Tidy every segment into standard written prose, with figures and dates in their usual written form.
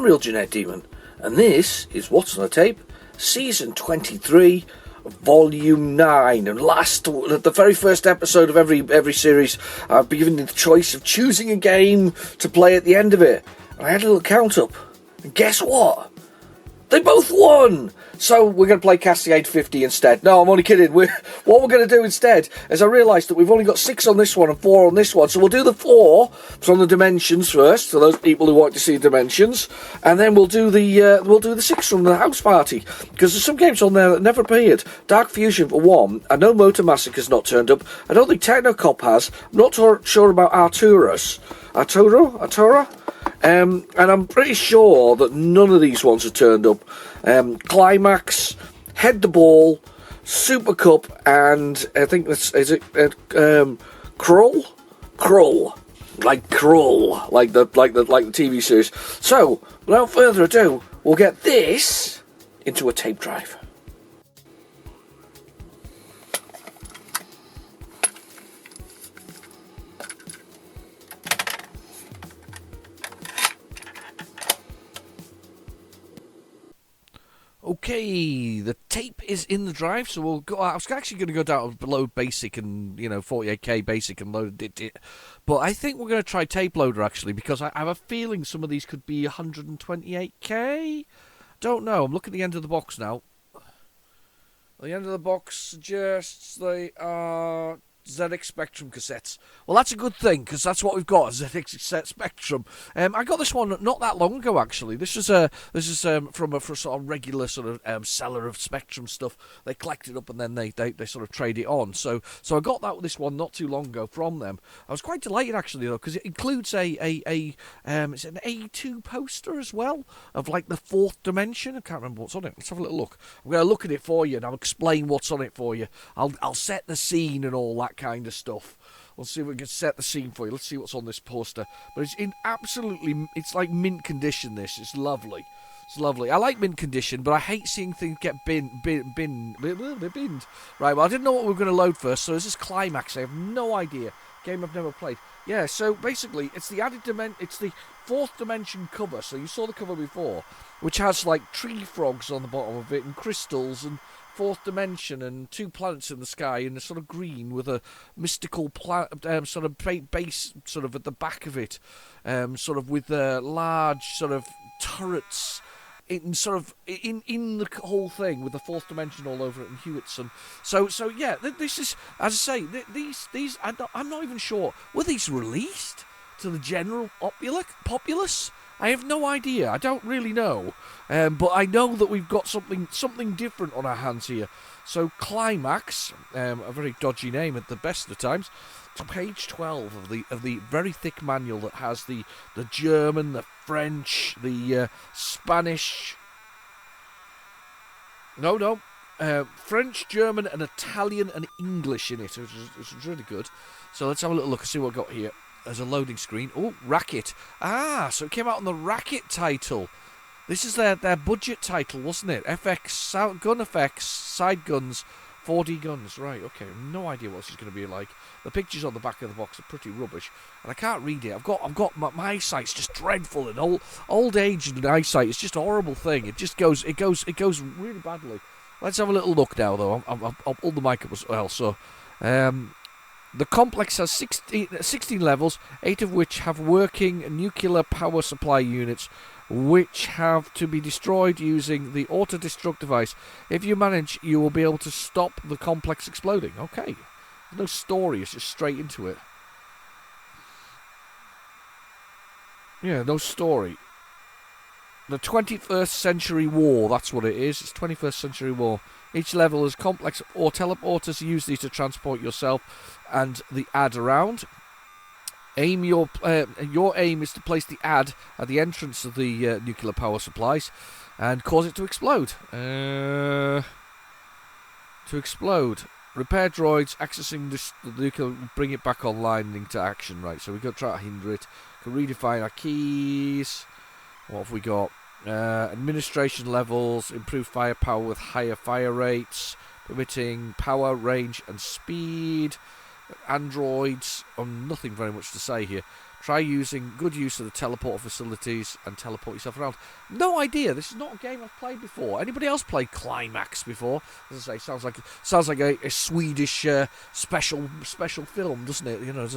I'm Real Genetic Demon, and this is What's on the Tape, Season 23, Volume 9. And the very first episode of every series, I've been given the choice of choosing a game to play at the end of it. And I had a little count up, and guess what? They both won! So we're going to play Cascade 50 instead. No, I'm only kidding. What we're going to do instead is I realised that we've only got 6 on this one and 4 on this one. So we'll do the 4 from the dimensions first, for those people who want to see dimensions. And then we'll do the 6 from the house party. Because there's some games on there that never appeared. Dark Fusion for 1. I know Motor Massacre's not turned up. I don't think Technocop has. I'm not sure about Artura? And I'm pretty sure that none of these ones have turned up. Climax, Head the Ball, Super Cup, and I think Krull? Krull. Like Krull, like the TV series. So, without further ado, we'll get this into a tape drive. Okay, the tape is in the drive, so we'll go. I was actually going to go down below basic and 48K basic and load it, but I think we're going to try tape loader actually because I have a feeling some of these could be 128K. Don't know. I'm looking at the end of the box now. The end of the box suggests they are ZX Spectrum cassettes. Well, that's a good thing because that's what we've got, a ZX Spectrum. I got this one not that long ago actually. This is from a sort of regular sort of seller of Spectrum stuff. They collect it up and then they sort of trade it on. So I got this one not too long ago from them. I was quite delighted actually though because it includes it's an A2 poster as well of like the 4th dimension. I can't remember what's on it. Let's have a little look. I'm going to look at it for you and I'll explain what's on it for you. I'll set the scene and all that kind of stuff. We'll see if we can set the scene for you. Let's see what's on this poster. But it's in it's like mint condition. This it's lovely. It's lovely. I like mint condition, but I hate seeing things get binned. Right. Well, I didn't know what we were going to load first. So this is Climax. I have no idea. Game I've never played. Yeah. So basically, it's the added dimension. It's the 4th dimension cover. So you saw the cover before, which has like tree frogs on the bottom of it and crystals and 4th dimension and 2 planets in the sky in a sort of green with a mystical sort of base sort of at the back of it, sort of with large sort of turrets in the whole thing with the 4th dimension all over it and Hewitts and so yeah. This is, as I say, these I'm not even sure, were these released to the general populace? I have no idea. I don't really know. But I know that we've got something different on our hands here. So Climax, a very dodgy name at the best of times. It's page 12 of the very thick manual that has the German, the French, the Spanish. French, German, and Italian and English in it, which is really good. So let's have a little look and see what I've got here. There's a loading screen. Oh, Racket. So it came out on the Racket title. This is their budget title, wasn't it? FX, gun effects, side guns, 4D guns. Right, okay. No idea what this is going to be like. The pictures on the back of the box are pretty rubbish. And I can't read it. I've got my eyesight's just dreadful. And old age and eyesight is just a horrible thing. It goes really badly. Let's have a little look now, though. I'll pull the mic up as well. So, the complex has 16 levels, 8 of which have working nuclear power supply units, which have to be destroyed using the auto-destruct device. If you manage, you will be able to stop the complex exploding. Okay. There's no story, it's just straight into it. Yeah, no story. The 21st Century War, that's what it is. It's 21st Century War. Each level is complex or teleporters. Use these to transport yourself and the ad around. Your aim is to place the ad at the entrance of the nuclear power supplies and cause it to explode. Repair droids accessing the nuclear, bring it back online into action. Right, so we've got to try to hinder it. Can redefine our keys. What have we got? Administration levels, improve firepower with higher fire rates, permitting power, range and speed. Androids, nothing very much to say here. Try using good use of the teleport facilities and teleport yourself around. No idea. This is not a game I've played before. Anybody else played Climax before? As I say, sounds like a Swedish special film, doesn't it? You know,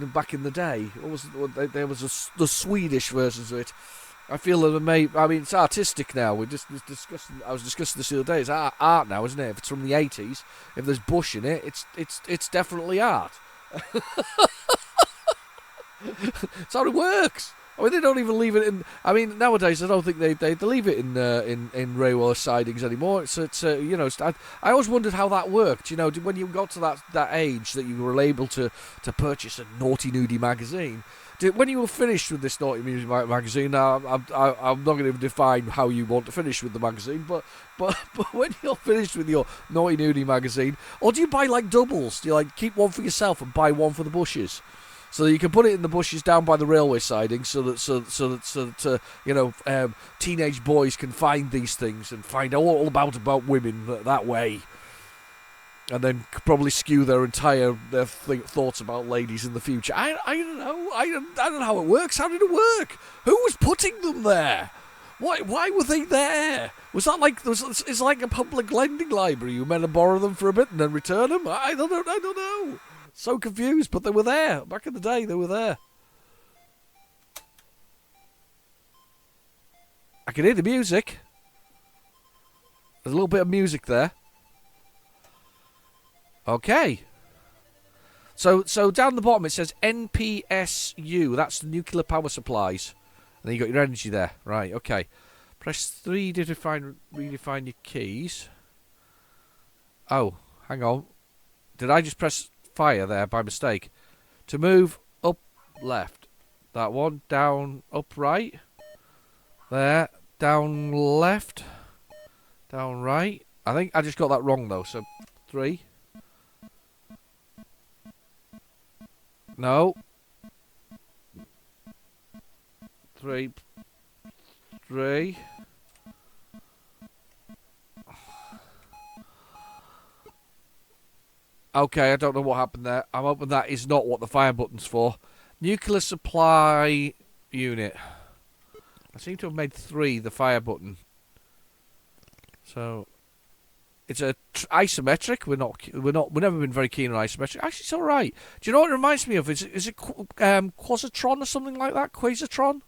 back in the day, there was the Swedish versions of it. I feel that it's artistic now. I was discussing this the other day. It's art now, isn't it? If it's from the 80s, if there's bush in it, it's definitely art. That's how it works. I mean, they don't even leave it in. I mean, nowadays I don't think they leave it in railway sidings anymore. I always wondered how that worked. You know, when you got to that age that you were able to purchase a Naughty Nudie magazine. When you were finished with this Naughty Nudie magazine, I'm not going to define how you want to finish with the magazine, but when you're finished with your Naughty Nudie magazine, or do you buy like doubles? Do you like keep one for yourself and buy one for the bushes? So that you can put it in the bushes down by the railway siding, so that teenage boys can find these things and find all about women that way, and then probably skew their entire thoughts about ladies in the future. I don't know. I don't know how it works. How did it work? Who was putting them there? Why were they there? Was that like it's like a public lending library? You meant to borrow them for a bit and then return them? I don't know. So confused, but they were there. Back in the day, they were there. I can hear the music. There's a little bit of music there. Okay. So down the bottom it says NPSU. That's the nuclear power supplies. And then you got your energy there. Right, okay. Press 3 to redefine your keys. Oh, hang on. Did I just press fire there by mistake? To move up left. That one. Down up right. There. Down left. Down right. I think I just got that wrong though. So 3. No. 3. Okay, I don't know what happened there. I'm hoping that is not what the fire button's for. Nuclear supply unit. I seem to have made 3 the fire button. So it's a isometric. We've never been very keen on isometric. Actually, it's all right. Do you know what it reminds me of? Is it Quasitron or something like that? Quasitron.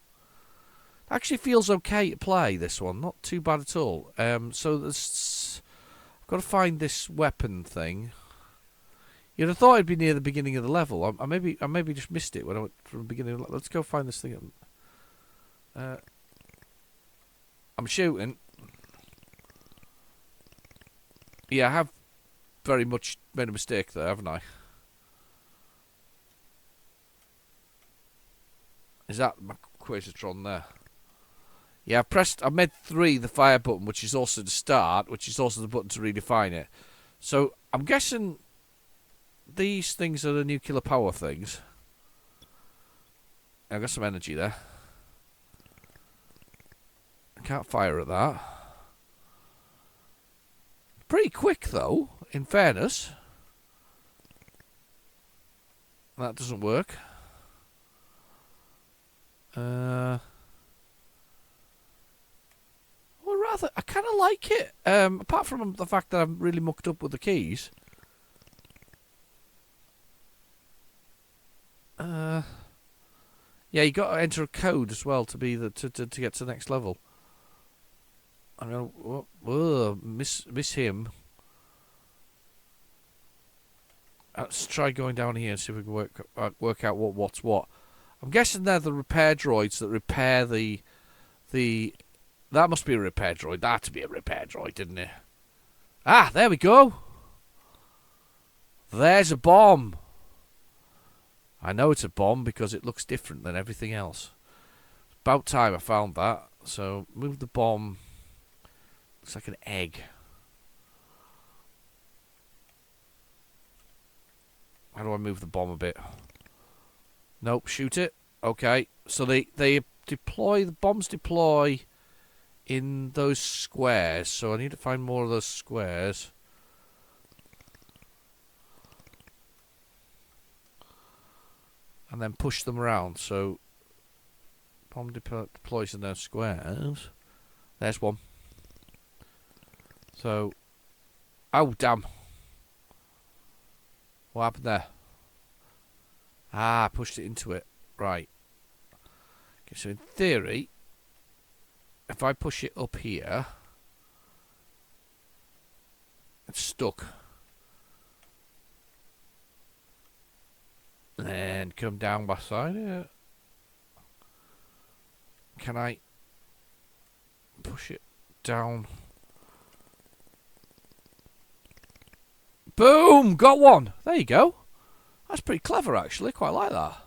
Actually feels okay to play. This one, not too bad at all. So I've got to find this weapon thing. You'd have thought it'd be near the beginning of the level. I maybe just missed it when I went from the beginning of the level. Let's go find this thing. I'm shooting. Yeah, I have very much made a mistake there, haven't I? Is that my Quasitron there? Yeah, I've made 3 the fire button, which is also the start, which is also the button to redefine it. So I'm guessing these things are the nuclear power things. I've got some energy there. I can't fire at that. Pretty quick though, in fairness. That doesn't work. I kind of like it. Apart from the fact that I'm really mucked up with the keys. Yeah, you got to enter a code as well to be to get to the next level. I'm gonna miss him. Let's try going down here and see if we can work out what's what. I'm guessing they're the repair droids that repair the. That must be a repair droid. That had to be a repair droid, didn't it? Ah, there we go. There's a bomb. I know it's a bomb because it looks different than everything else. About time I found that. So move the bomb. Looks like an egg. How do I move the bomb a bit? Nope, shoot it. Okay, so they deploy, the bombs deploy in those squares. So I need to find more of those squares. and then push them around. So bomb deploys in those squares. There's one. So, oh damn! What happened there? Ah, I pushed it into it. Right. Okay, so in theory, if I push it up here, it's stuck. And come down by side here. Can I push it down? Boom! Got one! There you go. That's pretty clever, actually. Quite like that.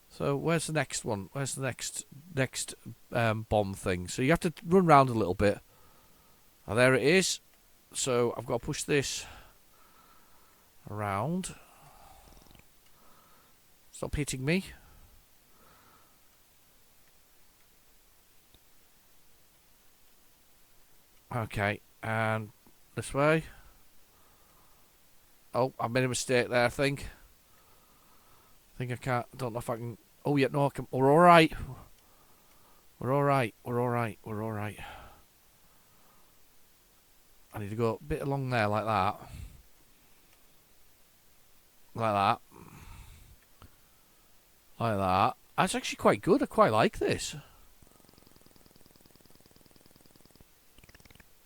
So, where's the next one? Where's the next bomb thing? So, you have to run around a little bit. Oh, there it is. So, I've got to push this around. Stop hitting me. Okay, and this way. Oh, I made a mistake there, I think. I can't. I don't know if I can. Oh, yeah, no, I can. We're alright. We're alright. We're alright. We're alright. I need to go a bit along there like that. Like that. Like that. That's actually quite good. I quite like this.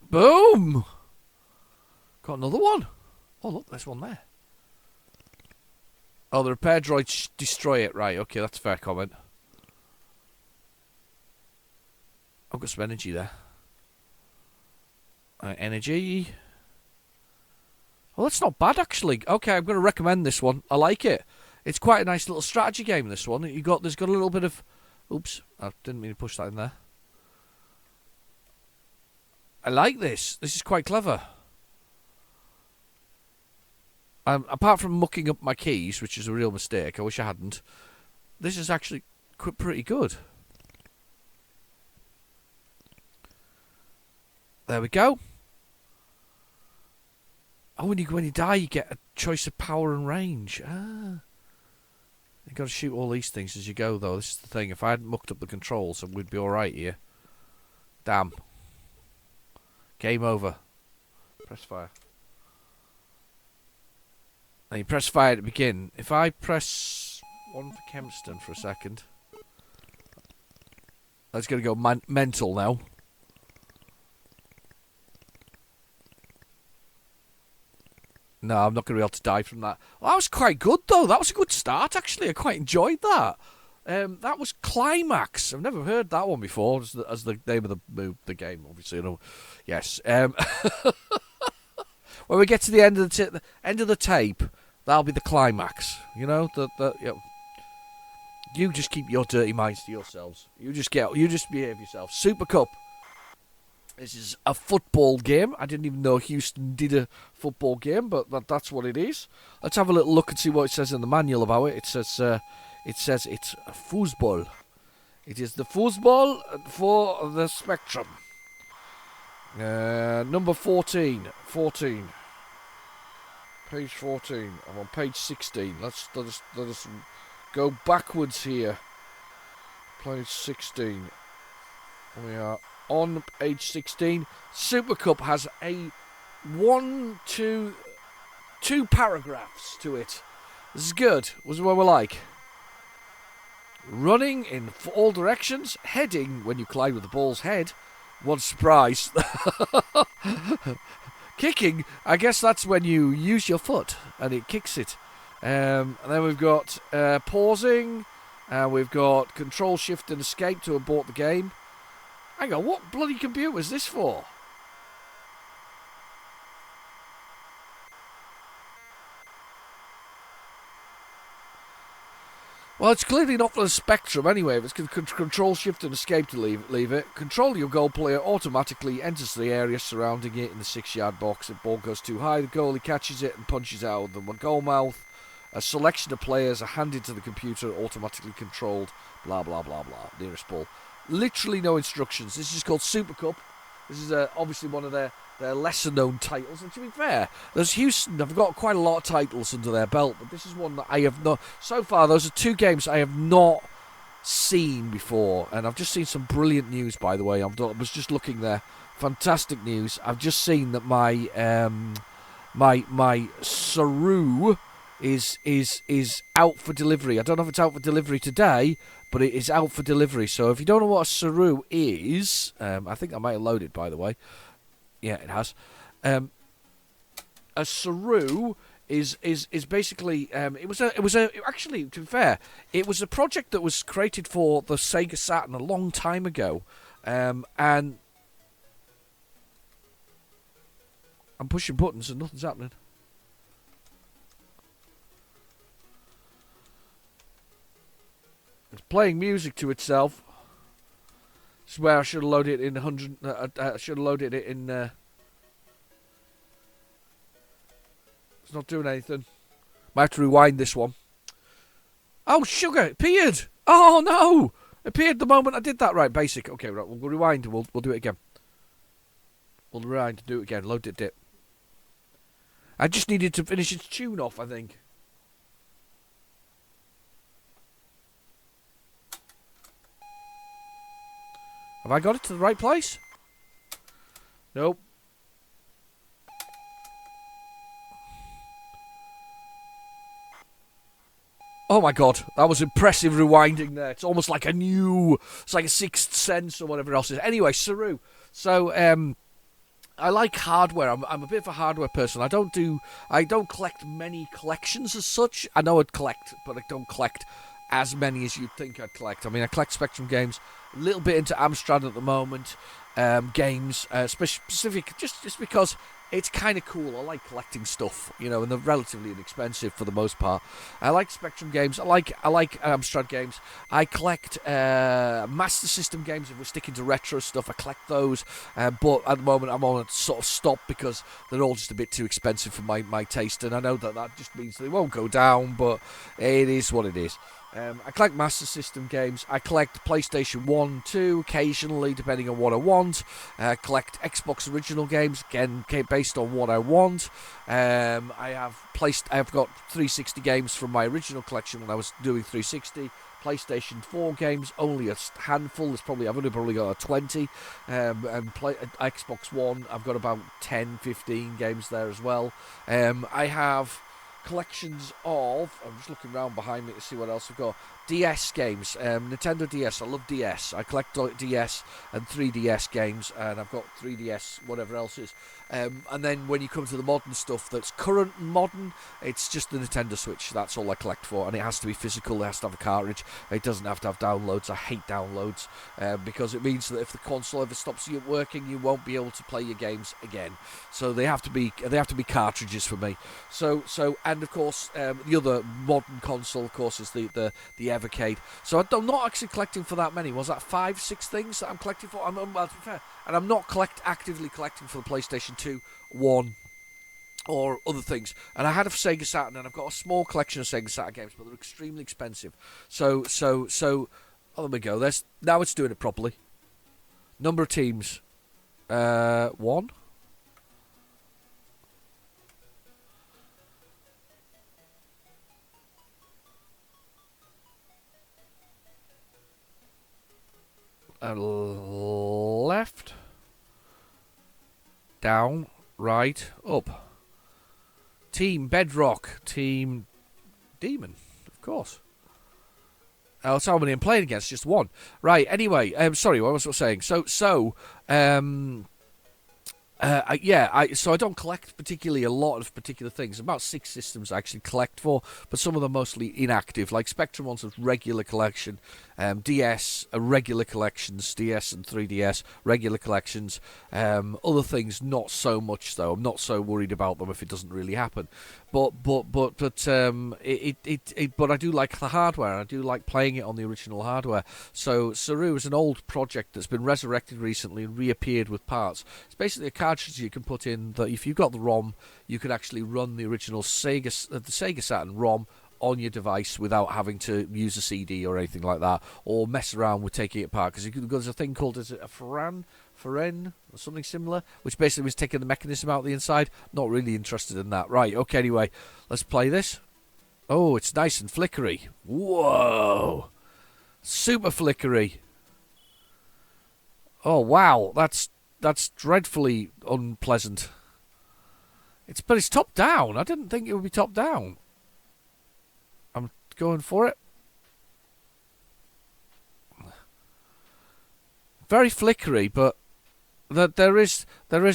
Boom! Got another one. Oh, look, there's one there. Oh, the repair droids destroy it. Right, okay, that's a fair comment. I've got some energy there. Energy. Well, that's not bad, actually. Okay, I'm going to recommend this one. I like it. It's quite a nice little strategy game, this one. There's got a little bit of... Oops, I didn't mean to push that in there. I like this. This is quite clever. Apart from mucking up my keys, which is a real mistake, I wish I hadn't. This is actually pretty good. There we go. Oh, when you die, you get a choice of power and range. Ah. You've got to shoot all these things as you go, though. This is the thing. If I hadn't mucked up the controls, we'd be alright here. Damn. Game over. Press fire. Now you press fire to begin. If I press 1 for Kempston for a second. That's going to go mental now. No, I'm not going to be able to die from that. Well, that was quite good, though. That was a good start, actually. I quite enjoyed that. That was Climax. I've never heard that one before, as the name of the game, obviously. You know. Yes. When we get to the end of the tape, that'll be the climax. You know, you just keep your dirty minds to yourselves. You just behave yourself. Super Cup. This is a football game. I didn't even know Houston did a football game, but that's what it is. Let's have a little look and see what it says in the manual about it. It says it's a foosball. It is the foosball for the Spectrum. Number 14. Page 14. I'm on page 16. Let us go backwards here. Page 16. We are on page 16. Super Cup has two paragraphs to it. This is good. This is what we like. Running in all directions. Heading when you collide with the ball's head. One surprise. Kicking, I guess that's when you use your foot and it kicks it. And then we've got pausing. We've got control, shift and escape to abort the game. Hang on, what bloody computer is this for? Well, it's clearly not for the Spectrum anyway. If it's control, shift and escape to leave it. Control your goal player automatically enters the area surrounding it in the 6-yard box. If ball goes too high, the goalie catches it and punches out of the goal mouth. A selection of players are handed to the computer, automatically controlled. Blah, blah, blah, blah. Nearest ball. Literally no instructions. This is called Super Cup. This is obviously one of their lesser-known titles. And to be fair, there's Houston. I've got quite a lot of titles under their belt, but this is one that I have not. So far, those are 2 games I have not seen before, and I've just seen some brilliant news. By the way, I was just looking there. Fantastic news. I've just seen that my Saru is out for delivery. I don't know if it's out for delivery today, but it is out for delivery. So if you don't know what a Saru is, I think I might have loaded, by the way. Yeah, it has. A Saru is basically it was actually, to be fair, it was a project that was created for the Sega Saturn a long time ago, and I'm pushing buttons and nothing's happening. It's playing music to itself. This is where I should have loaded it in 100. I should have loaded it in. It's not doing anything. Might have to rewind this one. Oh, sugar! It appeared! Oh, no! It appeared the moment I did that. Right, basic. Okay, right, we'll rewind. We'll do it again. We'll rewind and do it again. Load it. I just needed to finish its tune off, I think. Have I got it to the right place? Nope. Oh my god, that was impressive rewinding there. It's almost like it's like a Sixth Sense or whatever else it is. Anyway, Saru. So, I like hardware. I'm a bit of a hardware person. I don't collect many collections as such. I know I'd collect, but I don't collect as many as you'd think I'd collect. I mean, I collect Spectrum games, a little bit into Amstrad at the moment, games, specific, just because it's kind of cool. I like collecting stuff, and they're relatively inexpensive for the most part. I like Spectrum games. I like Amstrad games. I collect Master System games. If we're sticking to retro stuff, I collect those. But at the moment, I'm on a sort of stop because they're all just a bit too expensive for my taste. And I know that just means they won't go down, but it is what it is. I collect Master System games. I collect PlayStation 1, 2, occasionally, depending on what I want. I collect Xbox original games, again, based on what I want. I've got 360 games from my original collection when I was doing 360. PlayStation 4 games, only a handful. I've only probably got 20. Xbox One, I've got about 10, 15 games there as well. I have collections of, I'm just looking around behind me to see what else I've got. DS games, Nintendo DS. I love DS. I collect DS and 3DS games, and I've got 3DS, whatever else is. And then when you come to the modern stuff that's current and modern, it's just the Nintendo Switch. That's all I collect for, and it has to be physical. It has to have a cartridge. It doesn't have to have downloads. I hate downloads because it means that if the console ever stops you working, you won't be able to play your games again. So they have to be cartridges for me. So and of course the other modern console, of course, is the Evercade. So I'm not actually collecting for that many. Was that 5, 6 things that I'm collecting for? Well, to be fair, and I'm not actively collecting for the PlayStation 2, 1, or other things. And I had a Sega Saturn, and I've got a small collection of Sega Saturn games, but they're extremely expensive. So oh, there we go. Now it's doing it properly. Number of teams, 1. Left, down, right, up. Team Bedrock, Team Demon, of course. That's how many I'm playing against, just 1. Right, anyway, sorry, what was I saying? So I don't collect particularly a lot of particular things. About 6 systems I actually collect for, but some of them mostly inactive. Like Spectrum one's a regular collection, DS regular collections, DS and 3DS regular collections. Other things not so much though. I'm not so worried about them if it doesn't really happen. But I do like the hardware. I do like playing it on the original hardware. So Saru is an old project that's been resurrected recently and reappeared with parts. It's basically a cartridge you can put in that if you've got the ROM, you can actually run the original Sega Saturn ROM on your device without having to use a CD or anything like that, or mess around with taking it apart. Because there's a thing called, is it a Ferenn or something similar, which basically was taking the mechanism out the inside. Not really interested in that. Right, okay, anyway, let's play this. Oh, it's nice and flickery. Whoa! Super flickery. Oh, wow, that's dreadfully unpleasant. But it's top down. I didn't think it would be top down. I'm going for it. Very flickery, but there's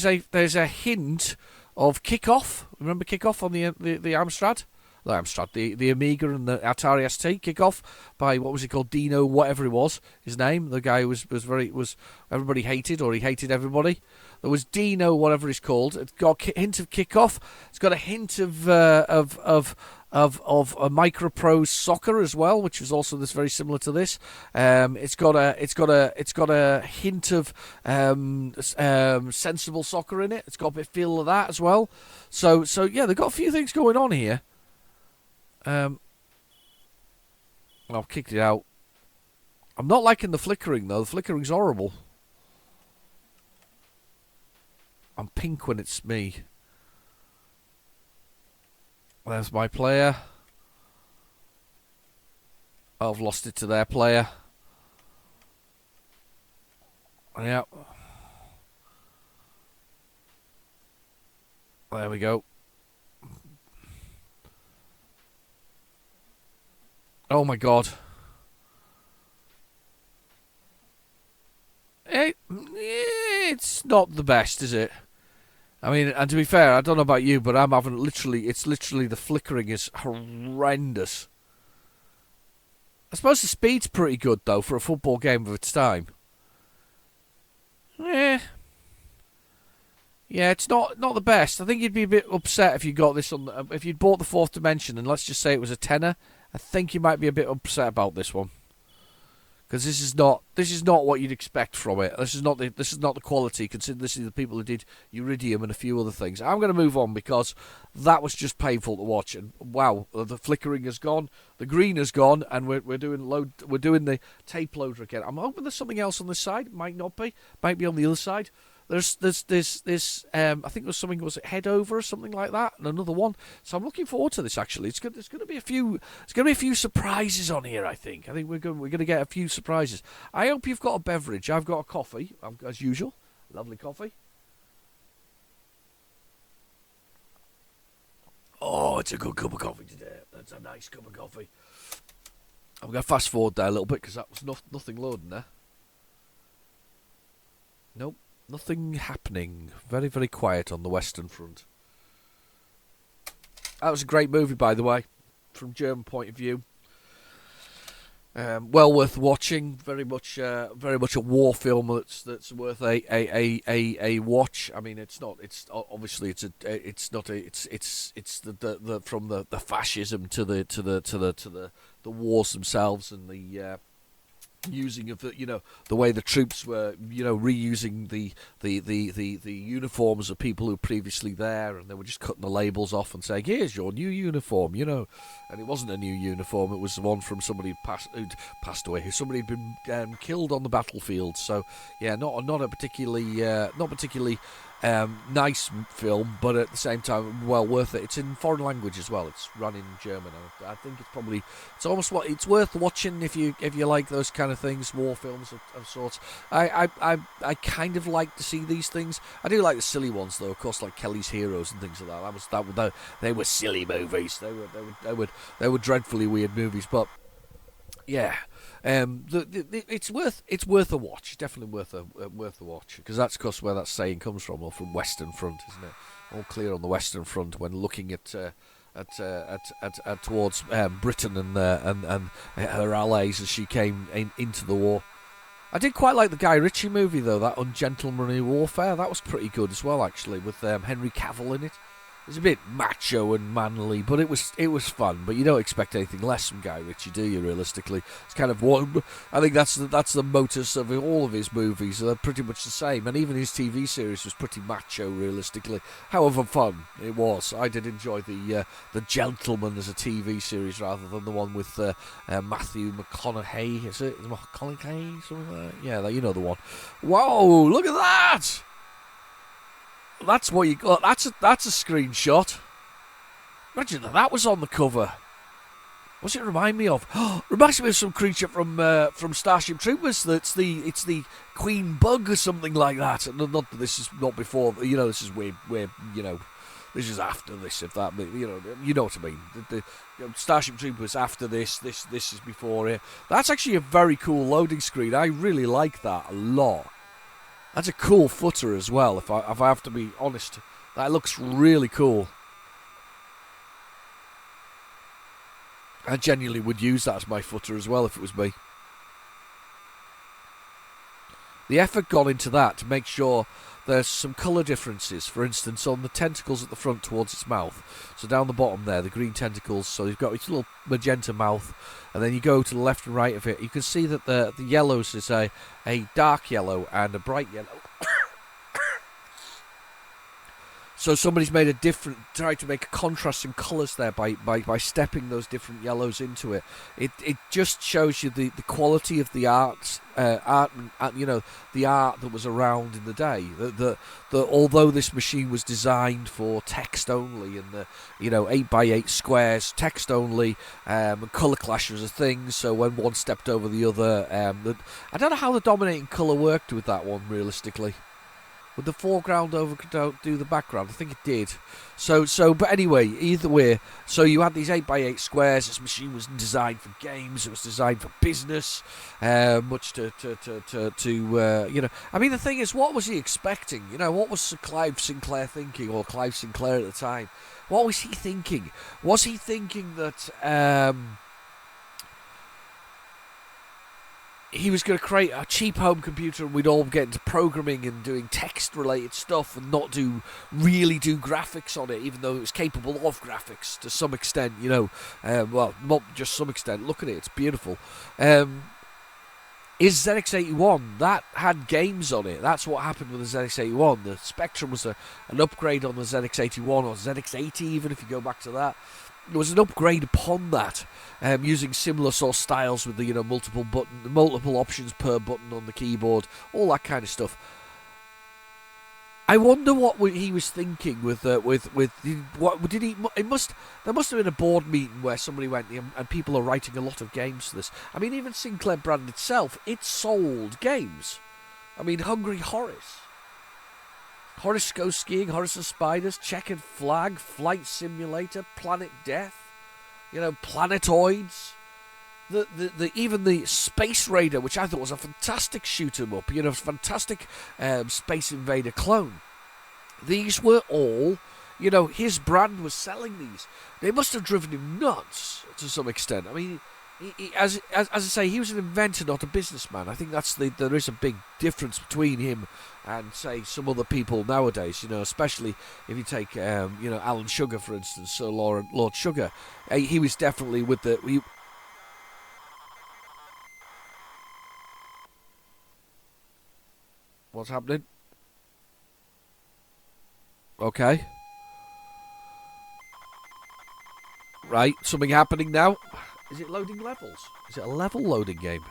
a hint of Kickoff. Remember Kickoff on the Amstrad? The Amstrad, the Amiga and the Atari ST. Kickoff by, what was he called, Dino, whatever it was, his name. The guy was everybody hated, or he hated everybody. There was Dino, whatever he's called. It's got a hint of Kickoff. It's got a hint of a Microprose Soccer as well, which was also very similar to this. It's got a hint of Sensible Soccer in it. It's got a bit of feel of that as well. So yeah, they've got a few things going on here. I've kicked it out. I'm not liking the flickering though. The flickering's horrible. I'm pink when it's me. There's my player. I've lost it to their player. Yeah. There we go. Oh my god. It's not the best, is it? I mean, and to be fair, I don't know about you, but I'm having it's literally the flickering is horrendous. I suppose the speed's pretty good, though, for a football game of its time. Yeah, it's not the best. I think you'd be a bit upset if you got this on, if you'd bought the Fourth Dimension, and let's just say it was a tenner. I think you might be a bit upset about this one. Because this is not what you'd expect from it. This is not the quality. Considering this is the people who did Iridium and a few other things. I'm going to move on because that was just painful to watch. And wow, the flickering has gone, the green has gone, and we're doing the tape loader again. I'm hoping there's something else on this side. Might not be. Might be on the other side. There's I think there was something, was it Head Over or something like that, and another one. So I'm looking forward to this. Actually, there's going to be a few surprises on here. I think we're going to get a few surprises. I hope you've got a beverage. I've got a coffee, as usual. Lovely coffee. Oh, it's a good cup of coffee today. That's a nice cup of coffee. I'm going to fast forward there a little bit because that was nothing loading there. Nope. Nothing happening. Very, very quiet on the Western Front. That was a great movie, by the way, from German point of view. Well worth watching. Very much a war film that's worth a watch. I mean, it's not. It's obviously it's not. It's the from the fascism to the wars themselves and the. Using of the way the troops were reusing the uniforms of people who were previously there, and they were just cutting the labels off and saying, "Here's your new uniform," and it wasn't a new uniform; it was the one from somebody who'd passed away, somebody had been killed on the battlefield. So yeah, not a particularly nice film, but at the same time, well worth it. It's in foreign language as well. It's run in German. I think it's almost what it's worth watching if you like those kind of things, war films of sorts. I kind of like to see these things. I do like the silly ones though, of course, like Kelly's Heroes and things like that. They were silly movies. They were dreadfully weird movies, but yeah. It's worth a watch. It's definitely worth a watch, because that's where that saying comes from, or from Western Front, isn't it? All clear on the Western Front when looking at towards Britain and her allies as she came into the war. I did quite like the Guy Ritchie movie though, that Ungentlemanly Warfare. That was pretty good as well, actually, with Henry Cavill in it. It's a bit macho and manly, but it was fun. But you don't expect anything less from Guy Ritchie, do you? Realistically, it's kind of what I think that's the motus of all of his movies. They're pretty much the same, and even his TV series was pretty macho. Realistically, however fun it was, I did enjoy the Gentleman as a TV series rather than the one with Matthew McConaughey. Is it McConaughey? Something like that? Yeah, you know the one. Whoa! Look at that. That's what you got. That's a screenshot. Imagine that was on the cover. What's it remind me of? Reminds me of some creature from Starship Troopers. It's the Queen Bug or something like that. And not this is not before. This is where this is after this. If that you know what I mean. The Starship Troopers after this. This is before it. That's actually a very cool loading screen. I really like that a lot. That's a cool footer as well, if I have to be honest. That looks really cool. I genuinely would use that as my footer as well if it was me. The effort gone into that to make sure there's some colour differences. For instance, on the tentacles at the front towards its mouth. So down the bottom there, the green tentacles. So you've got its little magenta mouth. And then you go to the left and right of it. You can see that the yellows is a dark yellow and a bright yellow. So somebody's made tried to make a contrast in colours there by stepping those different yellows into it. It just shows you the quality of the art the art that was around in the day. That although this machine was designed for text only and the 8x8 squares, text only, and colour clash was a thing. So when one stepped over the other, I don't know how the dominating colour worked with that one realistically. Would the foreground do the background? I think it did. But anyway, either way, so you had these 8x8 squares. This machine was designed for games. It was designed for business. Much to I mean, the thing is, what was he expecting? What was Clive Sinclair thinking, or Clive Sinclair at the time? What was he thinking? Was he thinking that he was going to create a cheap home computer and we'd all get into programming and doing text-related stuff and not really do graphics on it, even though it was capable of graphics to some extent, well, not just some extent. Look at it, it's beautiful. Is ZX81, that had games on it. That's what happened with the ZX81. The Spectrum was an upgrade on the ZX81 or ZX80 even, if you go back to that. It was an upgrade upon that, using similar sort of styles with the multiple options per button on the keyboard, all that kind of stuff. I wonder what he was thinking with what did he? There must have been a board meeting where somebody went and people are writing a lot of games for this. I mean, even Sinclair brand itself, it sold games. I mean, Hungry Horace. Horace Goes Skiing, Horace and Spiders, Checkered Flag, Flight Simulator, Planet Death, Planetoids, even the Space Raider, which I thought was a fantastic shoot 'em up, fantastic Space Invader clone. These were all, his brand was selling these. They must have driven him nuts to some extent. I mean, as I say, he was an inventor, not a businessman. I think there is a big difference between him and, say, some other people nowadays. Especially if you take Alan Sugar, for instance, Sir Lord Sugar. He was definitely with the. What's happening? Okay. Right, something happening now. Is it loading levels? Is it a level loading game?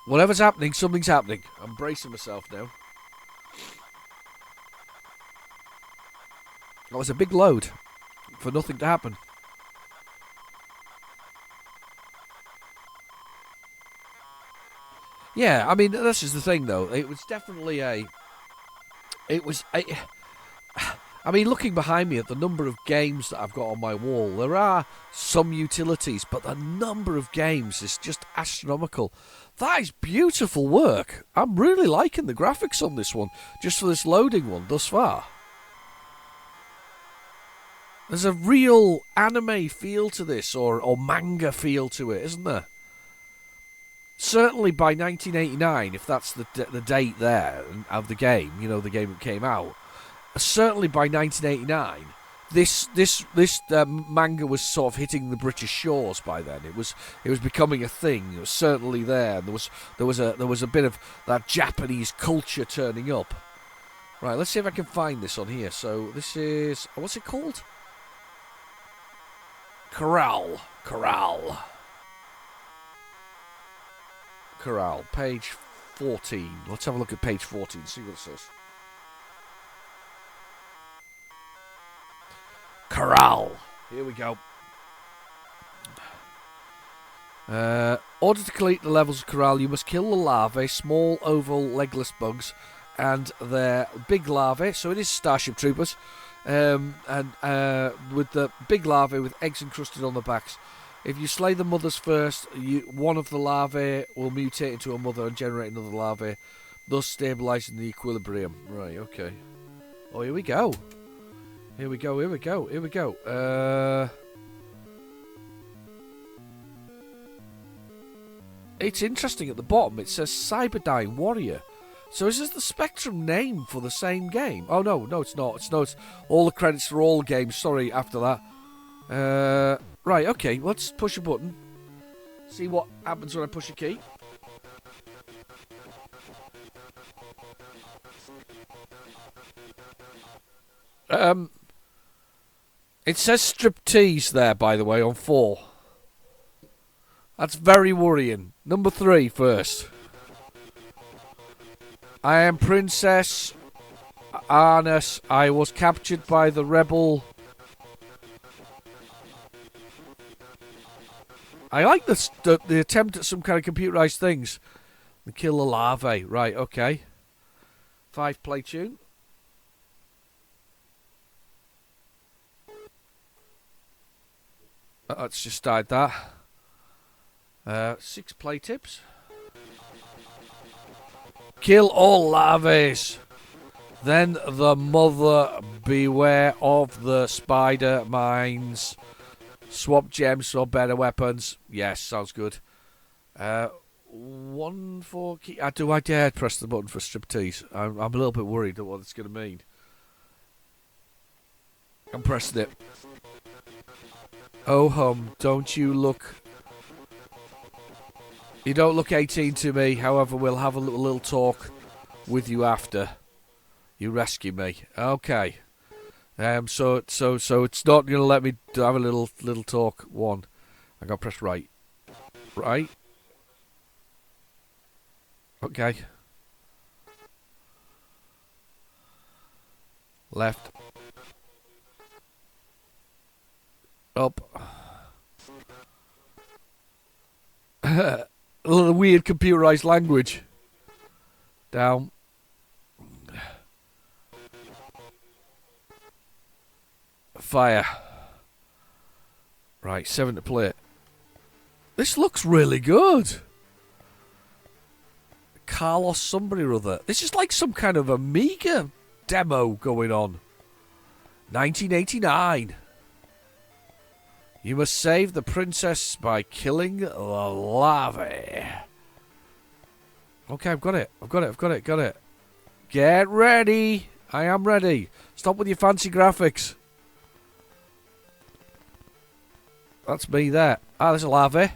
Whatever's happening, something's happening. I'm bracing myself now. That was a big load for nothing to happen. Yeah, I mean, this is the thing, though. It was definitely I mean, looking behind me at the number of games that I've got on my wall, there are some utilities, but the number of games is just astronomical. That is beautiful work. I'm really liking the graphics on this one, just for this loading one thus far. There's a real anime feel to this, or manga feel to it, isn't there? Certainly by 1989, if that's the date there of the game, the game that came out. certainly by 1989, this manga was sort of hitting the British shores by then. It was becoming a thing. It was certainly there. There was a bit of that Japanese culture turning up. Right, let's see if I can find this on here. So this is, what's it called? Corral, page 14. Let's have a look at page 14, see what it says. Corral. Here we go. In order to complete the levels of Corral, you must kill the larvae, small oval legless bugs, and their big larvae. So it is Starship Troopers, and with the big larvae with eggs encrusted on the backs. If you slay the mothers first, one of the larvae will mutate into a mother and generate another larvae, thus stabilising the equilibrium. Right, okay. Oh, here we go. Here we go. It's interesting at the bottom. It says Cyberdyne Warrior. So is this the Spectrum name for the same game? Oh, no, it's not. It's all the credits for all games. Sorry, after that. Right, okay, let's push a button. See what happens when I push a key. It says striptease there, by the way, on 4. That's very worrying. Number 3 first. I am Princess Arnes. I was captured by the rebel. I like the attempt at some kind of computerized things. And kill the larvae. Right, okay. 5 play tune. Let's just start that. 6 play tips. Kill all larvae. Then the mother, beware of the spider mines. Swap gems for better weapons. Yes, sounds good. 1 for key. Do I dare press the button for striptease? I'm a little bit worried at what it's going to mean. I'm pressing it. Oh hum, don't you look... You don't look 18 to me. However, we'll have a little talk with you after you rescue me. Okay. So it's not going to let me have a little talk. 1. I got to press right. Right. Okay. Left. Up. A little weird computerized language. Down. Fire. Right, 7 to play. This looks really good. Carlos somebody or other. This is like some kind of Amiga demo going on. 1989. You must save the princess by killing the larvae. Okay, I've got it. Get ready. I am ready. Stop with your fancy graphics. That's me there. Ah, there's a larvae.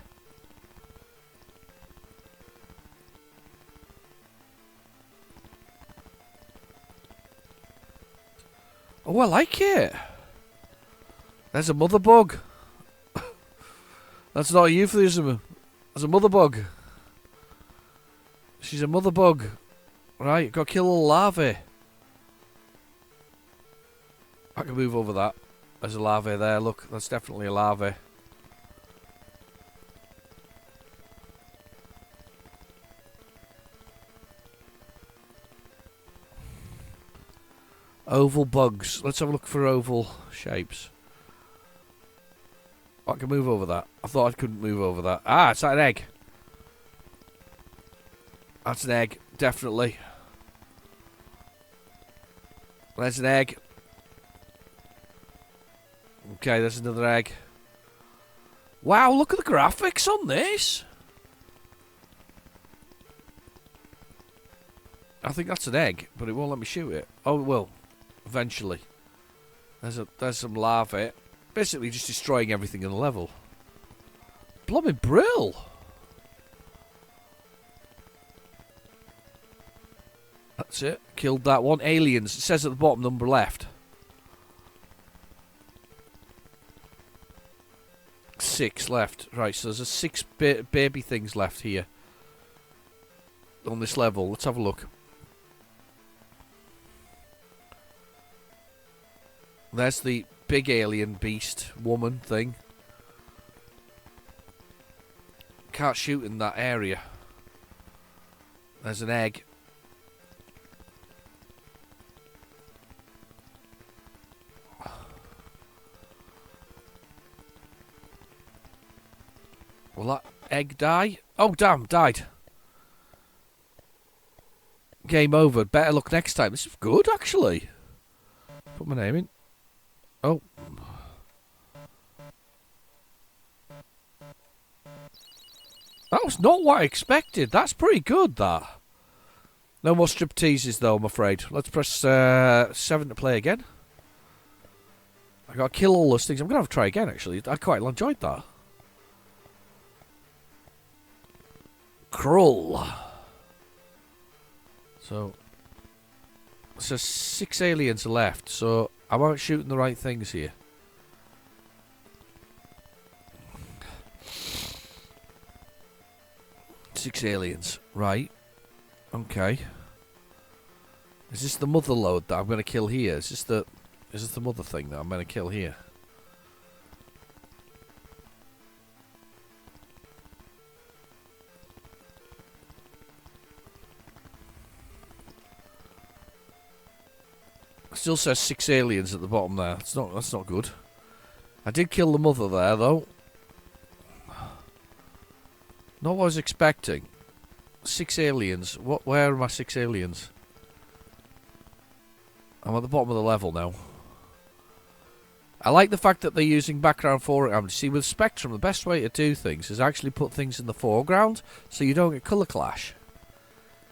Oh, I like it. There's a mother bug. That's not a euphemism. There's a mother bug. She's a mother bug. Right, got to kill a larvae. I can move over that. There's a larvae there. Look, that's definitely a larvae. Oval bugs. Let's have a look for oval shapes. I can move over that. I thought I couldn't move over that. Ah, it's like an egg. That's an egg, definitely. There's an egg. Okay, there's another egg. Wow, look at the graphics on this. I think that's an egg, but it won't let me shoot it. Oh, it will. Eventually. There's some larvae. Basically just destroying everything in the level. Blooming brill! That's it. Killed that one. Aliens. It says at the bottom, number left. 6 left. Right, so there's a 6 baby things left here. On this level. Let's have a look. There's the big alien beast woman thing. Can't shoot in that area. There's an egg. Will that egg die? Oh, damn, died. Game over. Better luck next time. This is good, actually. Put my name in. Oh. That was not what I expected. That's pretty good, that. No more stripteases, though, I'm afraid. Let's press 7 to play again. I gotta kill all those things. I'm gonna have to try again, actually. I quite enjoyed that. Krull. So 6 aliens are left, so I won't shooting the right things here. Six aliens, right? Okay. Is this the mother load that I'm going to kill here? Is this the mother thing that I'm going to kill here? Still says 6 aliens at the bottom there. That's not good. I did kill the mother there though. Not what I was expecting. 6 aliens. Where are my 6 aliens? I'm at the bottom of the level now. I like the fact that they're using background foreground. See, with Spectrum, the best way to do things is actually put things in the foreground so you don't get colour clash.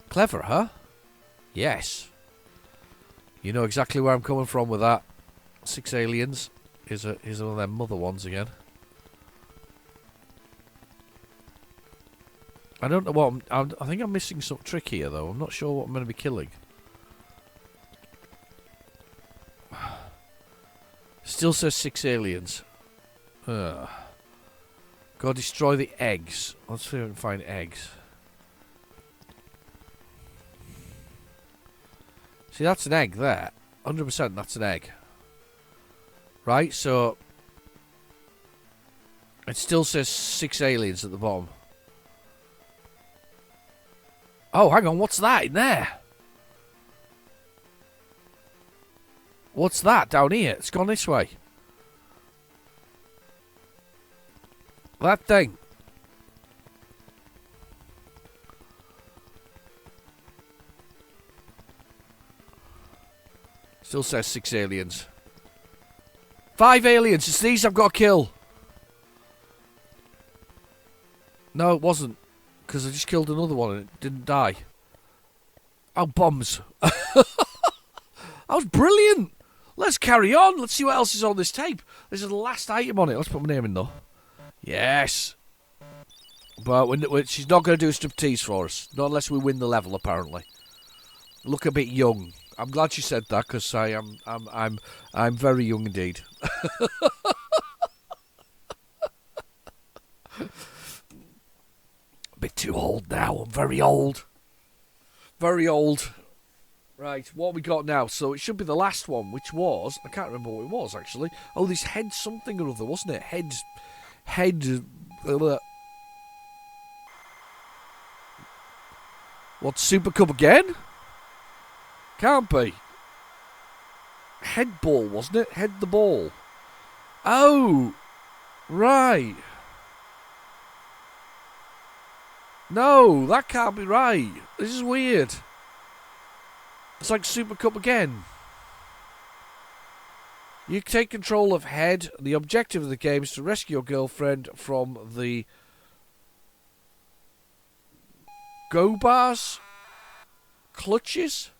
Clever, huh? Yes. You know exactly where I'm coming from with that. 6 aliens. Here's one of them mother ones again. I don't know what I think I'm missing some trick here, though. I'm not sure what I'm going to be killing. Still says 6 aliens. Gotta destroy the eggs. Let's see if I can find eggs. See, that's an egg there. 100% that's an egg. Right, so it still says 6 aliens at the bottom. Oh, hang on, what's that in there? What's that down here? It's gone this way. That thing. Still says 6 aliens. 5 aliens. It's these I've got to kill. No, it wasn't. Because I just killed another one and it didn't die. Oh, bombs. That was brilliant. Let's carry on. Let's see what else is on this tape. This is the last item on it. Let's put my name in, though. Yes. But she's not going to do a striptease for us. Not unless we win the level, apparently. Look a bit young. I'm glad she said that because I'm very young indeed. A bit too old now. I'm very old. Very old. Right, what we got now? So it should be the last one, which was I can't remember what it was actually. Oh, this head something or other, wasn't it? Head. What, Super Cup again? Can't be. Head ball, wasn't it? Head the ball. Oh, right. No, that can't be right. This is weird. It's like Super Cup again. You take control of Head. The objective of the game is to rescue your girlfriend from the Gobar's clutches.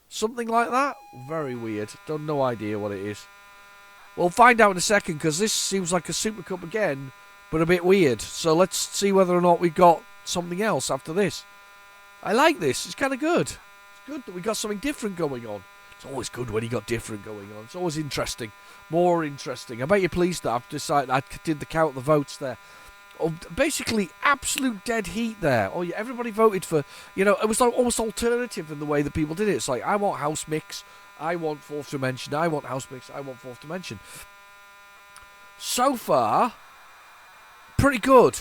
Something like that? Very weird. Don't no idea what it is. We'll find out in a second, because this seems like a Super Cup again, but a bit weird. So let's see whether or not we got something else after this. I like this. It's kind of good. It's good that we got something different going on. It's always good when you got different going on. It's always interesting. More interesting. I bet you're pleased that I've decided I did the count of the votes there. Oh, basically, absolute dead heat there. Oh, yeah, everybody voted for, it was like almost alternative in the way that people did it. It's like, I want house mix, I want fourth dimension, I want house mix, I want fourth dimension. So far, pretty good.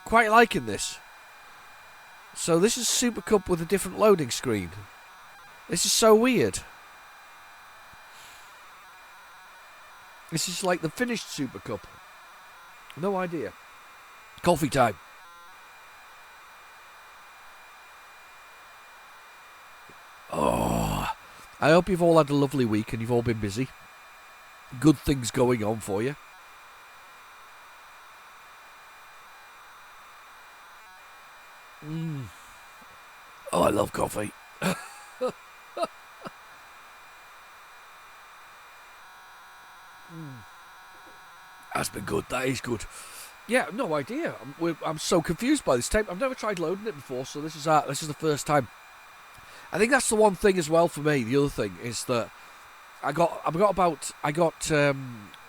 Quite liking this. So this is Super Cup with a different loading screen. This is so weird. This is like the finished Super Cup. No idea. Coffee time. Oh, I hope you've all had a lovely week and you've all been busy. Good things going on for you. Oh, I love coffee. That's been good. That is good. Yeah, no idea. I'm so confused by this tape. I've never tried loading it before, so this is the first time. I think that's the one thing as well for me. The other thing is that I got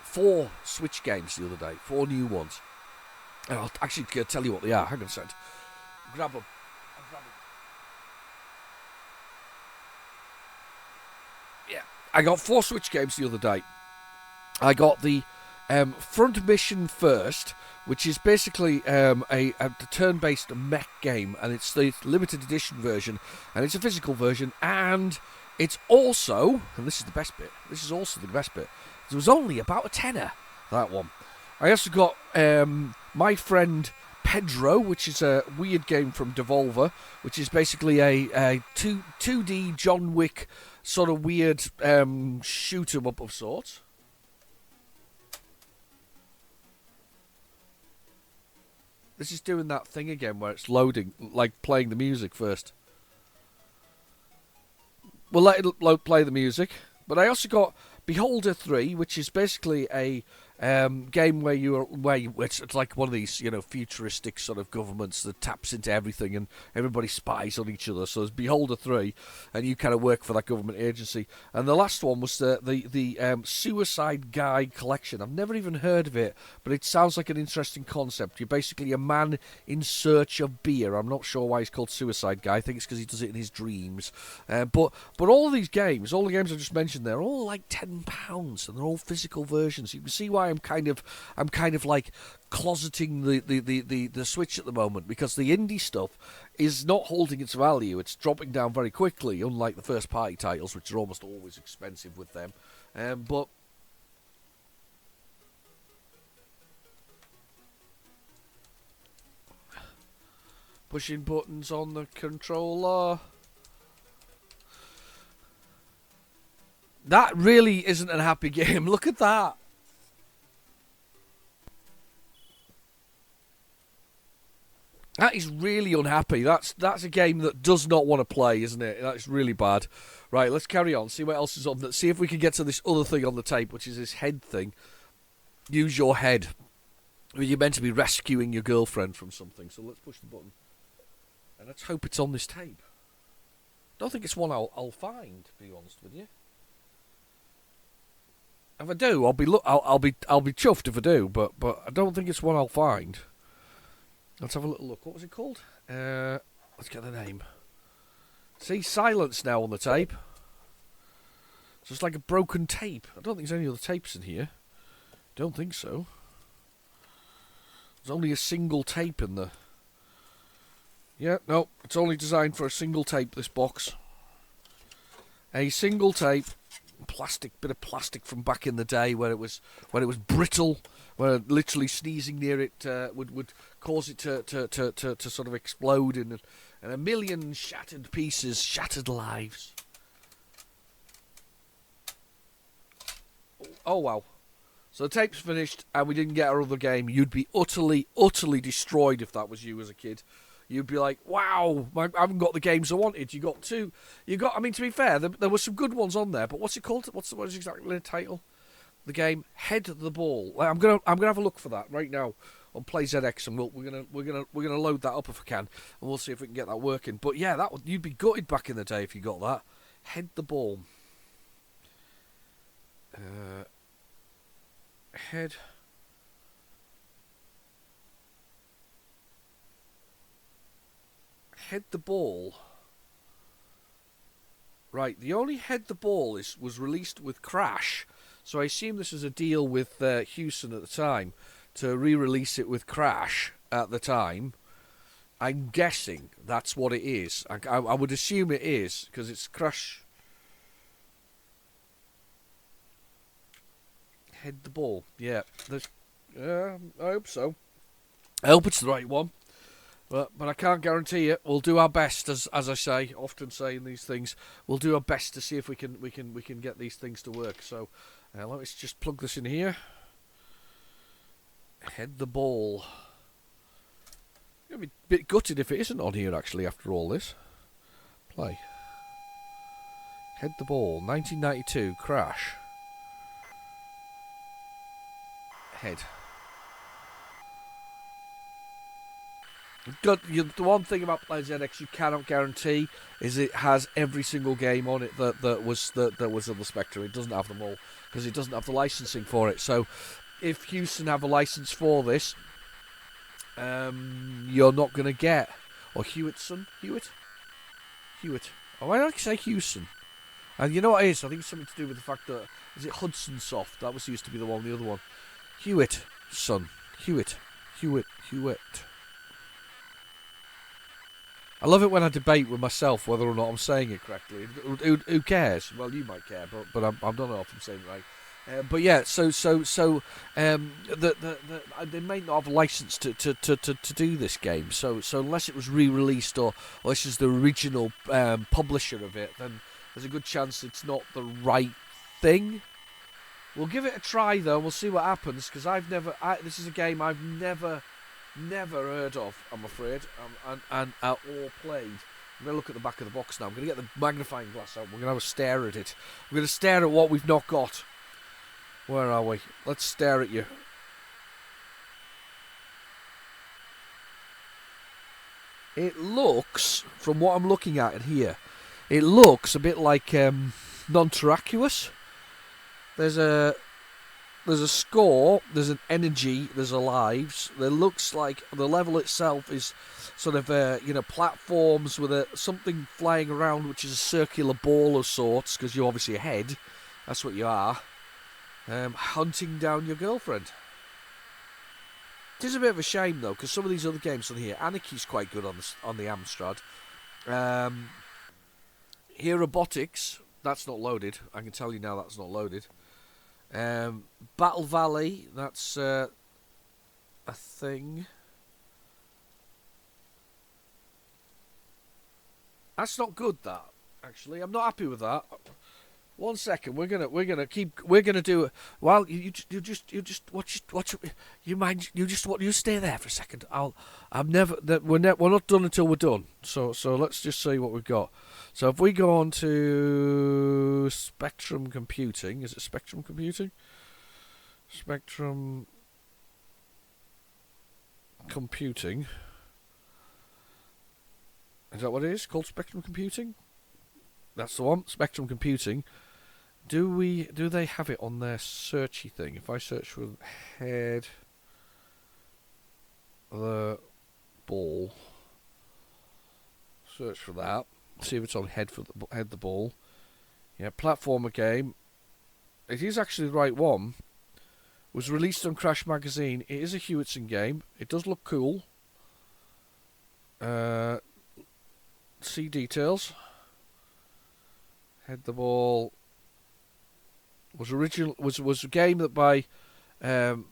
4 Switch games the other day, 4 new ones. And I'll actually tell you what they are. Hang on a second. Grab them. Yeah, I got 4 Switch games the other day. I got the Front Mission First, which is basically a turn-based mech game, and it's the limited edition version, and it's a physical version, and it's also, and this is the best bit, it was only about a tenner, that one. I also got My Friend Pedro, which is a weird game from Devolver, which is basically a 2D John Wick sort of weird shoot-em-up of sorts. This is doing that thing again where it's loading, like playing the music first. We'll let it play the music. But I also got Beholder 3, which is basically a game where it's like one of these, futuristic sort of governments that taps into everything and everybody spies on each other. So there's Beholder 3, and you kind of work for that government agency. And the last one was the Suicide Guide collection. I've never even heard of it, but it sounds like an interesting concept. You're basically a man in search of beer. I'm not sure why he's called Suicide Guy. I think it's because he does it in his dreams. But all of these games, all the games I just mentioned, they're all like £10, and they're all physical versions. You can see why I'm kind of like closeting the Switch at the moment, because the indie stuff is not holding its value. It's dropping down very quickly, unlike the first party titles, which are almost always expensive with them. But pushing buttons on the controller. That really isn't a happy game. Look at that. That is really unhappy. That's a game that does not want to play, isn't it? That's really bad. Right, let's carry on. See what else is on. Let's see if we can get to this other thing on the tape, which is this head thing. Use your head. You're meant to be rescuing your girlfriend from something. So let's push the button. And let's hope it's on this tape. Don't think it's one I'll find, to be honest with you. If I do, I'll be chuffed if I do, but I don't think it's one I'll find. Let's have a little look. What was it called? Let's get the name. See, silence now on the tape. So it's like a broken tape. I don't think there's any other tapes in here. Don't think so. There's only a single tape in the... Yeah, no, it's only designed for a single tape, this box. A single tape. Bit of plastic from back in the day when it was brittle, where literally sneezing near it would cause it to sort of explode in a million shattered pieces, shattered lives. Oh wow. So the tape's finished and we didn't get our other game. You'd be utterly destroyed if that was you as a kid. you'd be like, wow, I haven't got the games I wanted. You got two. I mean, to be fair, there were some good ones on there, but what's it called? What is exactly the title? The game Head the Ball. I'm gonna have a look for that right now on PlayZX, and we're gonna load that up if I can, and we'll see if we can get that working. But yeah, you'd be gutted back in the day if you got that. Head the Ball. Head the Ball. Right, the only Head the Ball was released with Crash, so I assume this is a deal with Houston at the time to re-release it with Crash at the time. I'm guessing that's what it is. I would assume it is, because it's Crash. Head the Ball. Yeah, I hope so. I hope it's the right one. But I can't guarantee it. We'll do our best, as I often say in these things. We'll do our best to see if we can get these things to work. So let's just plug this in here. Head the Ball. I'm gonna be a bit gutted if it isn't on here actually after all this. Play. Head the Ball, 1992, Crash. Head. The one thing about PlayZX you cannot guarantee is it has every single game on it that was on the Spectrum. It doesn't have them all because it doesn't have the licensing for it. So if Houston have a license for this, you're not going to get, or Hewitt. Oh, why did I say Houston? And you know what it is? I think it's something to do with the fact that is it Hudson Soft? That was used to be the one. The other one, Hewitt. I love it when I debate with myself whether or not I'm saying it correctly. Who cares? Well, you might care, but I don't know if I'm saying it right. But yeah, so they may not have a license to do this game. So unless it was re-released or this is the original publisher of it, then there's a good chance it's not the right thing. We'll give it a try though. We'll see what happens because this is a game I've never heard of, I'm afraid, or played. I'm going to look at the back of the box now. I'm going to get the magnifying glass out. We're going to have a stare at it. We're going to stare at what we've not got. Where are we? Let's stare at you. It looks, from what I'm looking at here, it looks a bit like non-terraqueous. There's a score, there's an energy, there's a lives. There looks like the level itself is sort of platforms with something flying around, which is a circular ball of sorts, because you're obviously a head. That's what you are. Hunting down your girlfriend. It is a bit of a shame though, because some of these other games on here, Anarchy's quite good on the Amstrad. Here, Robotics, that's not loaded. I can tell you now that's not loaded. Battle Valley, that's a thing. That's not good. That actually, I'm not happy with that. 1 second, we're gonna do it. Well, you just watch. You stay there for a second. We're not done until we're done. So let's just see what we've got. So if we go on to Spectrum Computing, is it Spectrum Computing? Spectrum Computing. Is that what it is? Called Spectrum Computing? That's the one, Spectrum Computing. Do they have it on their searchy thing? If I search for Head the Ball, search for that. See if it's on Head the Ball. Yeah, platformer game. It is actually the right one. Was released on Crash Magazine. It is a Hewitson game. It does look cool. See details. Head the Ball was a game that by planned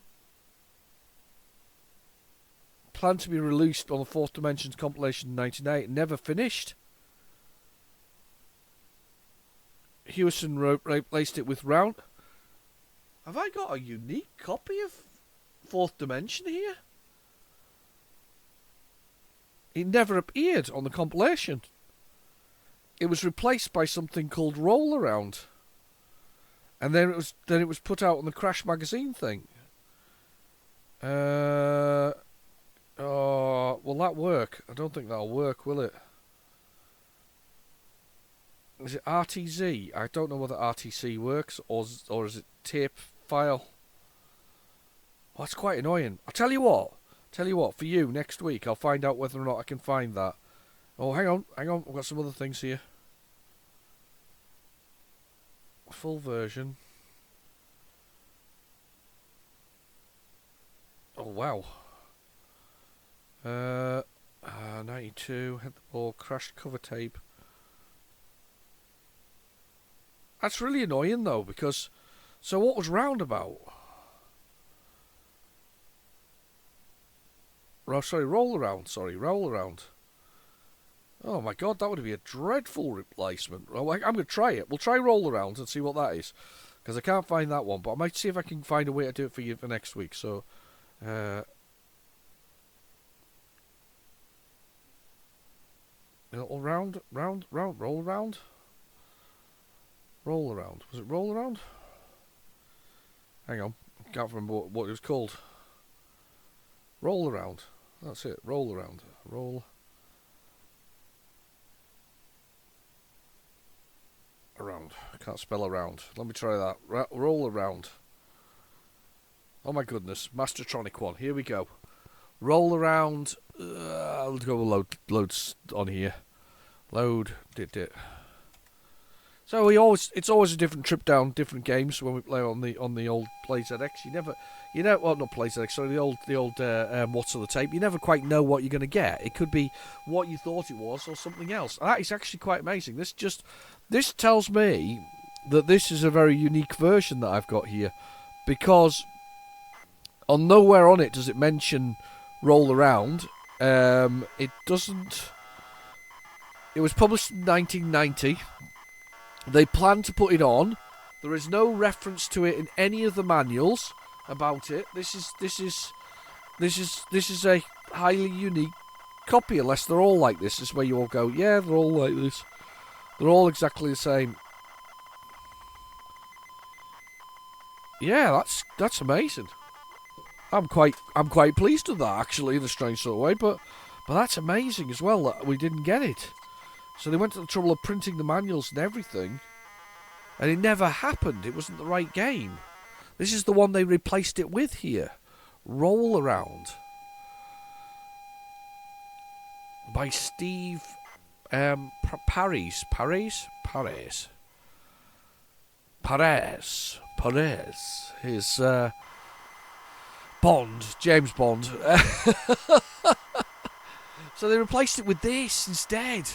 to be released on the Fourth Dimensions compilation in 1998. Never finished. Hewison replaced it with Round. Have I got a unique copy of Fourth Dimension here? It never appeared on the compilation. It was replaced by something called Roll Around, and then it was put out on the Crash magazine thing. Oh, will that work? I don't think that'll work, will it? Is it RTZ? I don't know whether RTC works or is it tape file. Oh, that's quite annoying. I'll tell you what. For you next week, I'll find out whether or not I can find that. Oh, hang on. I've got some other things here. Full version. Oh wow. 92, hit the ball, crashed cover tape. That's really annoying though, because so what was roundabout? Roll around. Oh my god, that would be a dreadful replacement. I'm going to try it. We'll try roll around and see what that is, because I can't find that one, but I might see if I can find a way to do it for you for next week. So, roll around. Roll around. Was it roll around? Hang on, I can't remember what it was called. Roll around. That's it. Roll around. Roll around. I can't spell around. Let me try that. Roll around. Oh my goodness. Mastertronic one. Here we go. Roll around. I'll go with loads on here. Load. Did it. So it's always a different trip down different games when we play on the old PlayZX. Well, not PlayZX, sorry, the old what's on the tape. You never quite know what you're going to get. It could be what you thought it was or something else. And that is actually quite amazing. This tells me that this is a very unique version that I've got here, because on nowhere on it does it mention Roll Around. It doesn't. It was published in 1990. They plan to put it on. There is no reference to it in any of the manuals about it. This is a highly unique copy, unless they're all like this. This is where you all go, yeah, they're all like this. They're all exactly the same. Yeah, that's amazing. I'm quite pleased with that, actually, in a strange sort of way. But that's amazing as well that we didn't get it. So they went to the trouble of printing the manuals and everything, and it never happened. It wasn't the right game. This is the one they replaced it with here. Roll Around. By Steve Perez. His James Bond. So they replaced it with this instead.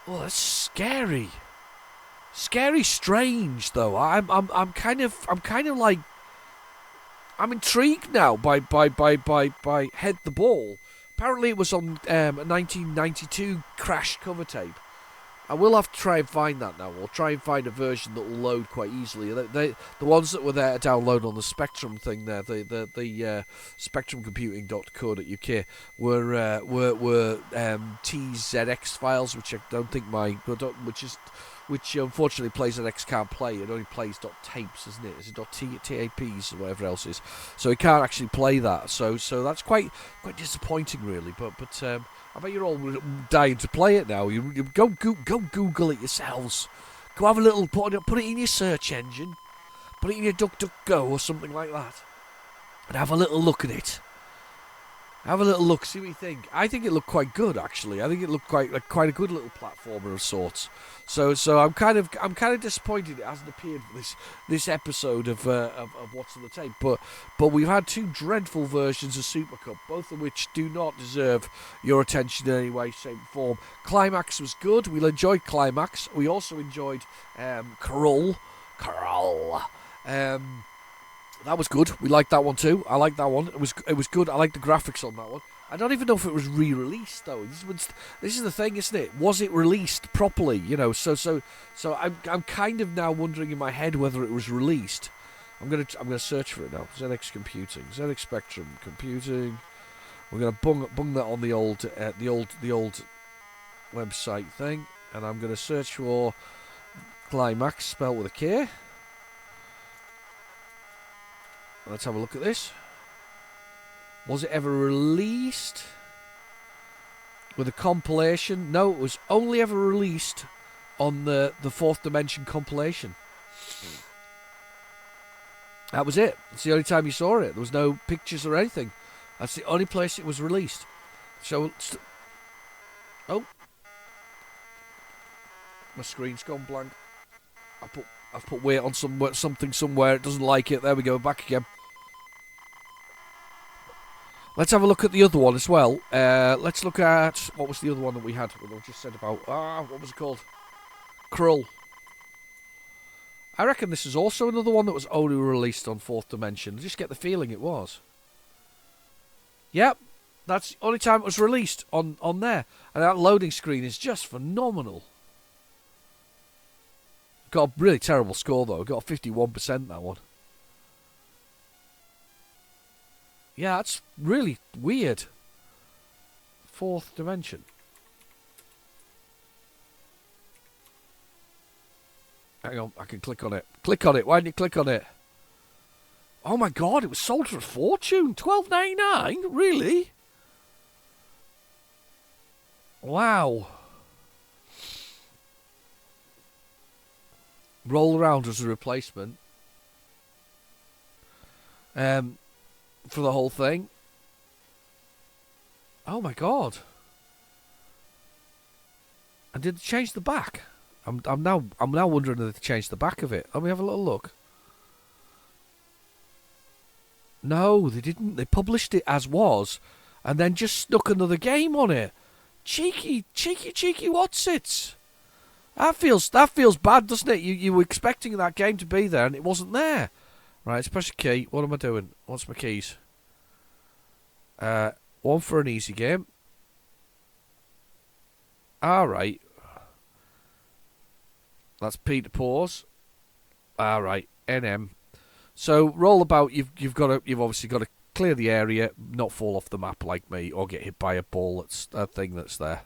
Oh, that's scary. Scary, strange though. I'm kind of like, I'm intrigued now by Head the Ball. Apparently it was on a 1992 Crash cover tape. I will have to try and find that now. We'll try and find a version that will load quite easily. The ones that were there to download on the Spectrum thing there, the spectrumcomputing.co.uk were TZX files, which I don't think which unfortunately PlayZX can't play. It only plays .tapes, isn't it? Is it .taps or whatever else is? So it can't actually play that. So that's quite disappointing, really. But I bet you're all dying to play it now. You go Google it yourselves. Go have a little put it in your search engine, put it in your DuckDuckGo or something like that, and have a little look at it. Have a little look, see what you think. I think it looked quite good, actually. I think it looked quite a good little platformer of sorts. So I'm kind of disappointed it hasn't appeared for this episode of What's on the Tape. But we've had two dreadful versions of Super Cup, both of which do not deserve your attention in any way, shape, or form. Climax was good. We enjoyed Climax. We also enjoyed Krull. That was good. We liked that one too. I liked that one. It was good. I liked the graphics on that one. I don't even know if it was re-released though. This is the thing, isn't it? Was it released properly? You know. So I'm kind of now wondering in my head whether it was released. I'm gonna search for it now. ZX Computing, ZX Spectrum Computing. We're gonna bung that on the old website thing, and I'm gonna search for Climax, spelled with a K. Let's have a look at this. Was it ever released with a compilation? No, it was only ever released on the Fourth Dimension compilation. That was it. It's the only time you saw it. There was no pictures or anything. That's the only place it was released. So, oh, my screen's gone blank. I've put weight on something somewhere. It doesn't like it. There we go. Back again. Let's have a look at the other one as well. Let's look at... What was the other one that we had? What I just said about... what was it called? Krull. I reckon this is also another one that was only released on Fourth Dimension. I just get the feeling it was. Yep. That's the only time it was released on there. And that loading screen is just phenomenal. Got a really terrible score, though. Got a 51%, that one. Yeah, that's really weird. Fourth Dimension. Hang on, I can click on it. Click on it. Why didn't you click on it? Oh my god, it was sold for a fortune. $12.99? Really? Wow. Roll Around as a replacement. For the whole thing. Oh my god! And did they change the back? I'm now wondering if they changed the back of it. Let me have a little look. No, they didn't. They published it as was, and then just stuck another game on it. Cheeky what's it? That feels bad, doesn't it? You were expecting that game to be there, and it wasn't there. Right, let's press a key. What am I doing? What's my keys? One for an easy game. Alright. That's P to pause. Alright, NM. So roll about, you've obviously got to clear the area, not fall off the map like me, or get hit by a ball thing that's there.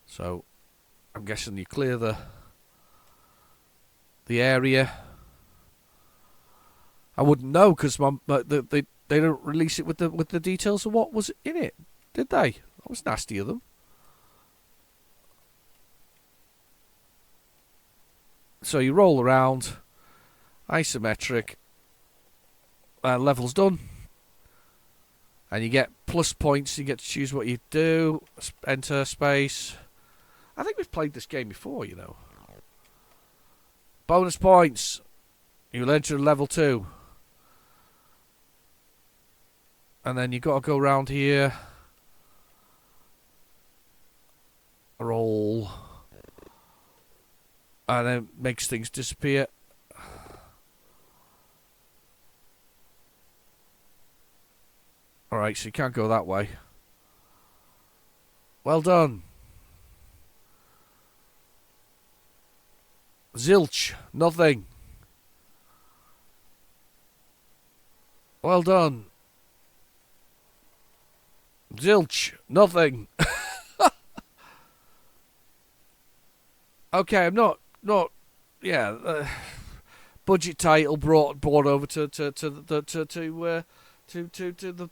So I'm guessing you clear the area. I wouldn't know because they don't release it with the details of what was in it, did they? That was nasty of them. So you roll around, isometric, level's done, and you get plus points. You get to choose what you do. Enter space. I think we've played this game before, you know. Bonus points. You'll enter level 2. And then you've got to go around here. Roll. And then it makes things disappear. Alright, so you can't go that way. Well done. Zilch. Nothing. Well done. Zilch. Nothing. Okay, I'm not. Yeah. Budget title brought over to the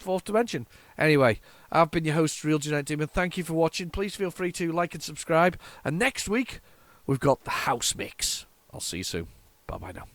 Fourth Dimension. Anyway, I've been your host, Real Genetic Demon. Thank you for watching. Please feel free to like and subscribe. And next week, we've got the House Mix. I'll see you soon. Bye bye now.